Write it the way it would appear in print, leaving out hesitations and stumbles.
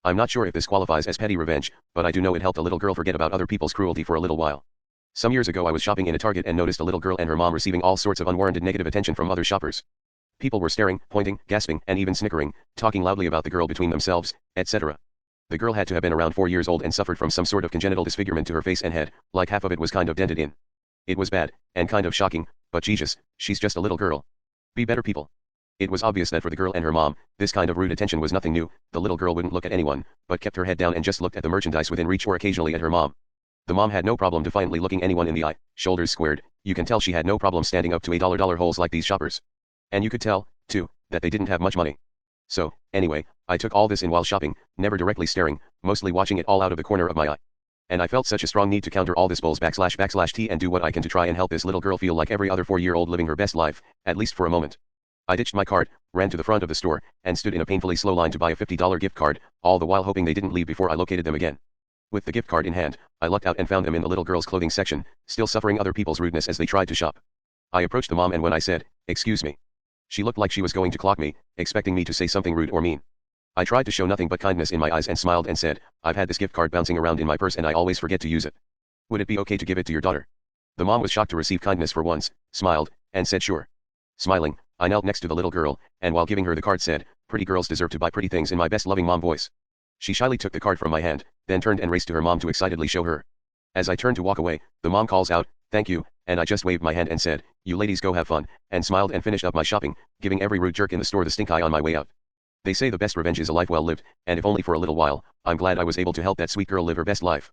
I'm not sure if this qualifies as petty revenge, but I do know it helped a little girl forget about other people's cruelty for a little while. Some years ago I was shopping in a Target and noticed a little girl and her mom receiving all sorts of unwarranted negative attention from other shoppers. People were staring, pointing, gasping, and even snickering, talking loudly about the girl between themselves, etc. The girl had to have been around 4 years old and suffered from some sort of congenital disfigurement to her face and head, like half of it was kind of dented in. It was bad, and kind of shocking, but Jesus, she's just a little girl. Be better people. It was obvious that for the girl and her mom, this kind of rude attention was nothing new. The little girl wouldn't look at anyone, but kept her head down and just looked at the merchandise within reach or occasionally at her mom. The mom had no problem defiantly looking anyone in the eye, shoulders squared. You can tell she had no problem standing up to a dollar holes like these shoppers. And you could tell, too, that they didn't have much money. So, anyway, I took all this in while shopping, never directly staring, mostly watching it all out of the corner of my eye. And I felt such a strong need to counter all this bulls / T and do what I can to try and help this little girl feel like every other 4-year-old living her best life, at least for a moment. I ditched my cart, ran to the front of the store, and stood in a painfully slow line to buy a $50 gift card, all the while hoping they didn't leave before I located them again. With the gift card in hand, I lucked out and found them in the little girl's clothing section, still suffering other people's rudeness as they tried to shop. I approached the mom and when I said, "Excuse me," she looked like she was going to clock me, expecting me to say something rude or mean. I tried to show nothing but kindness in my eyes and smiled and said, "I've had this gift card bouncing around in my purse and I always forget to use it. Would it be okay to give it to your daughter?" The mom was shocked to receive kindness for once, smiled, and said sure. Smiling, I knelt next to the little girl, and while giving her the card said, "Pretty girls deserve to buy pretty things," in my best loving mom voice. She shyly took the card from my hand, then turned and raced to her mom to excitedly show her. As I turned to walk away, the mom calls out, "Thank you," and I just waved my hand and said, "You ladies go have fun," and smiled and finished up my shopping, giving every rude jerk in the store the stink eye on my way out. They say the best revenge is a life well lived, and if only for a little while, I'm glad I was able to help that sweet girl live her best life.